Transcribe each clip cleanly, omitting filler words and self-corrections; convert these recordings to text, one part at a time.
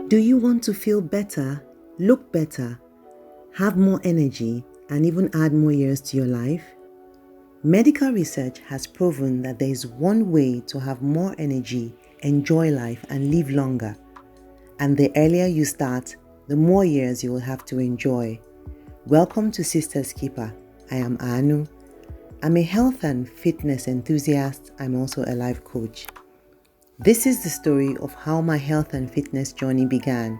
Do you want to feel better, look better, have more energy, and even add more years to your life? Medical research has proven that there is one way to have more energy, enjoy life, and live longer. And the earlier you start, the more years you will have to enjoy. Welcome to Sister's Keeper. I am Aanu. I'm a health and fitness enthusiast. I'm also a life coach. This is the story of how my health and fitness journey began.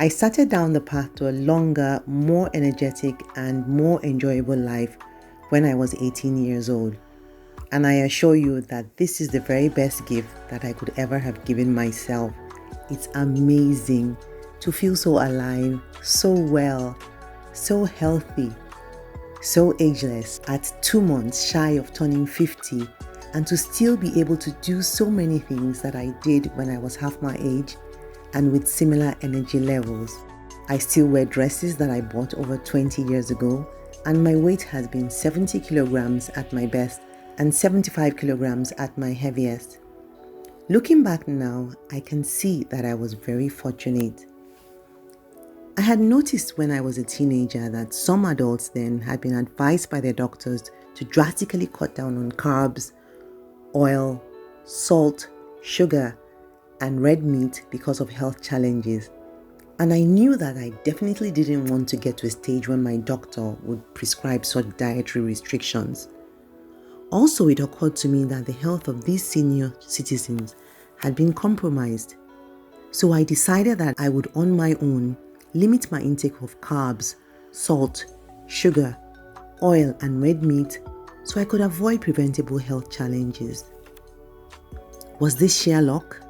I started down the path to a longer, more energetic, and more enjoyable life when I was 18 years old. And I assure you that this is the very best gift that I could ever have given myself. It's amazing to feel so alive, so well, so healthy, so ageless at 2 months shy of turning 50, and to still be able to do so many things that I did when I was half my age and with similar energy levels. I still wear dresses that I bought over 20 years ago, and my weight has been 70 kilograms at my best and 75 kilograms at my heaviest. Looking back now, I can see that I was very fortunate. I had noticed when I was a teenager that some adults then had been advised by their doctors to drastically cut down on carbs, oil, salt, sugar, and red meat because of health challenges. And I knew that I definitely didn't want to get to a stage when my doctor would prescribe such dietary restrictions. Also, it occurred to me that the health of these senior citizens had been compromised. So I decided that I would on my own limit my intake of carbs, salt, sugar, oil, and red meat so I could avoid preventable health challenges. Was this sheer luck,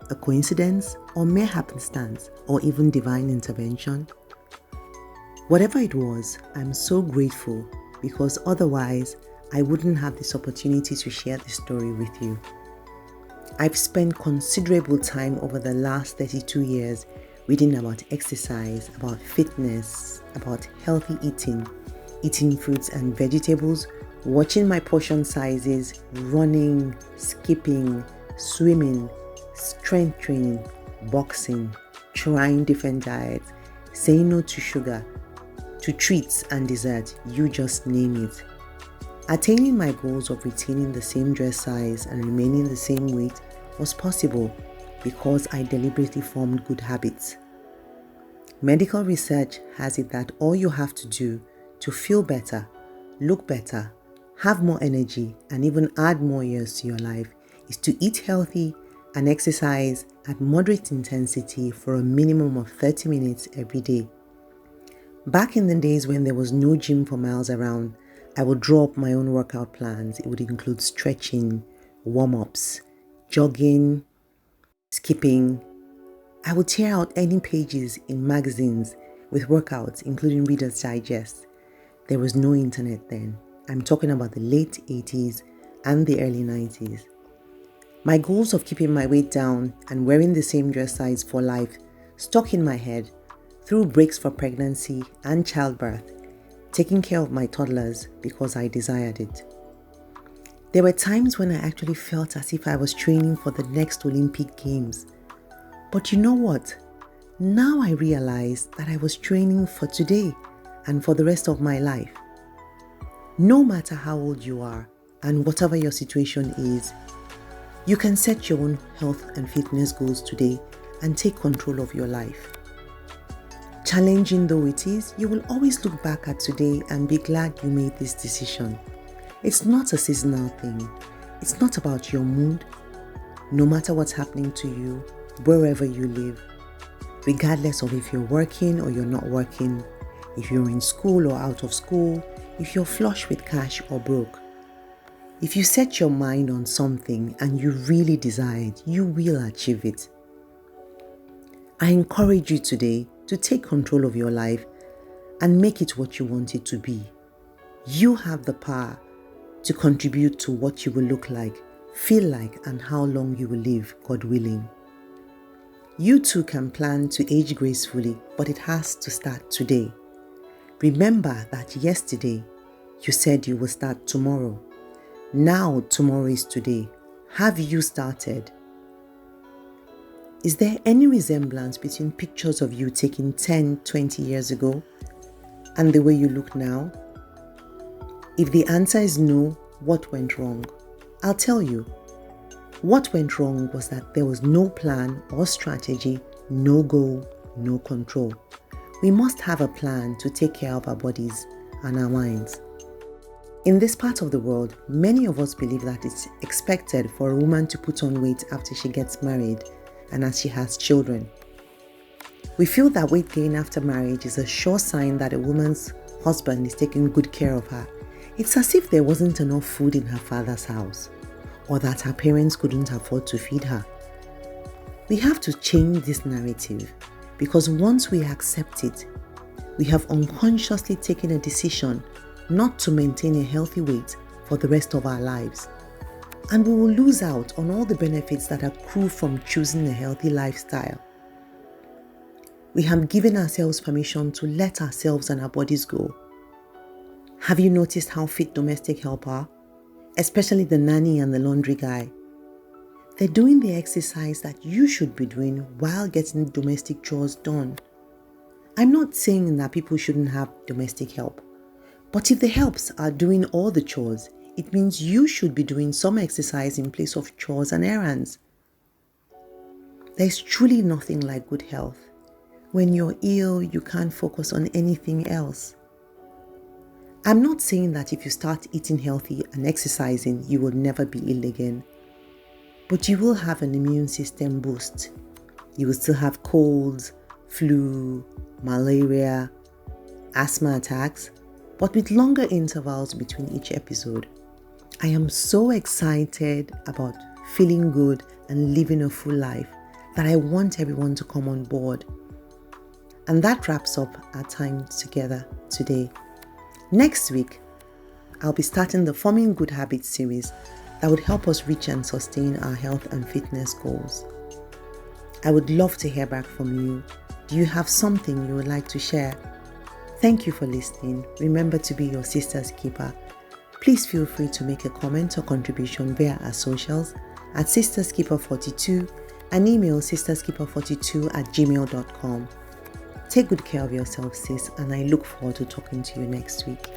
a coincidence, or mere happenstance, or even divine intervention? Whatever it was, I'm so grateful, because otherwise I wouldn't have this opportunity to share this story with you. I've spent considerable time over the last 32 years reading about exercise, about fitness, about healthy eating fruits and vegetables, watching my portion sizes, running, skipping, swimming, strength training, boxing, trying different diets, saying no to sugar, to treats and dessert, you just name it. Attaining my goals of retaining the same dress size and remaining the same weight was possible because I deliberately formed good habits. Medical research has it that all you have to do to feel better, look better, have more energy, and even add more years to your life is to eat healthy and exercise at moderate intensity for a minimum of 30 minutes every day. Back in the days when there was no gym for miles around, I would draw up my own workout plans. It would include stretching, warm-ups, jogging, skipping. I would tear out any pages in magazines with workouts, including Reader's Digest. There was no internet then. I'm talking about the late 80s and the early 90s. My goals of keeping my weight down and wearing the same dress size for life stuck in my head through breaks for pregnancy and childbirth, taking care of my toddlers because I desired it. There were times when I actually felt as if I was training for the next Olympic Games. But you know what? Now I realize that I was training for today and for the rest of my life. No matter how old you are and whatever your situation is, you can set your own health and fitness goals today and take control of your life. Challenging though it is, you will always look back at today and be glad you made this decision. It's not a seasonal thing. It's not about your mood. No matter what's happening to you, wherever you live, regardless of if you're working or you're not working, if you're in school or out of school, if you're flush with cash or broke. If you set your mind on something and you really desire it, you will achieve it. I encourage you today to take control of your life and make it what you want it to be. You have the power to contribute to what you will look like, feel like, and how long you will live, God willing. You too can plan to age gracefully, but it has to start today. Remember that yesterday you said you will start tomorrow. Now tomorrow is today. Have you started? Is there any resemblance between pictures of you taken 10, 20 years ago and the way you look now? If the answer is no, what went wrong? I'll tell you. What went wrong was that there was no plan or strategy, no goal, no control. We must have a plan to take care of our bodies and our minds. In this part of the world, many of us believe that it's expected for a woman to put on weight after she gets married and as she has children. We feel that weight gain after marriage is a sure sign that a woman's husband is taking good care of her. It's as if there wasn't enough food in her father's house, or that her parents couldn't afford to feed her. We have to change this narrative, because once we accept it, we have unconsciously taken a decision not to maintain a healthy weight for the rest of our lives. And we will lose out on all the benefits that accrue from choosing a healthy lifestyle. We have given ourselves permission to let ourselves and our bodies go. Have you noticed how fit domestic help are? Especially the nanny and the laundry guy. They're doing the exercise that you should be doing while getting domestic chores done. I'm not saying that people shouldn't have domestic help, but if the helps are doing all the chores, it means you should be doing some exercise in place of chores and errands. There's truly nothing like good health. When you're ill, you can't focus on anything else. I'm not saying that if you start eating healthy and exercising, you will never be ill again. But you will have an immune system boost. You will still have colds, flu, malaria, asthma attacks, but with longer intervals between each episode. I am so excited about feeling good and living a full life that I want everyone to come on board. And that wraps up our time together today. Next week, I'll be starting the Forming Good Habits series that would help us reach and sustain our health and fitness goals. I would love to hear back from you. Do you have something you would like to share? Thank you for listening. Remember to be your sister's keeper. Please feel free to make a comment or contribution via our socials at sisterskeeper42 and email sisterskeeper42@gmail.com. Take good care of yourself, sis, and I look forward to talking to you next week.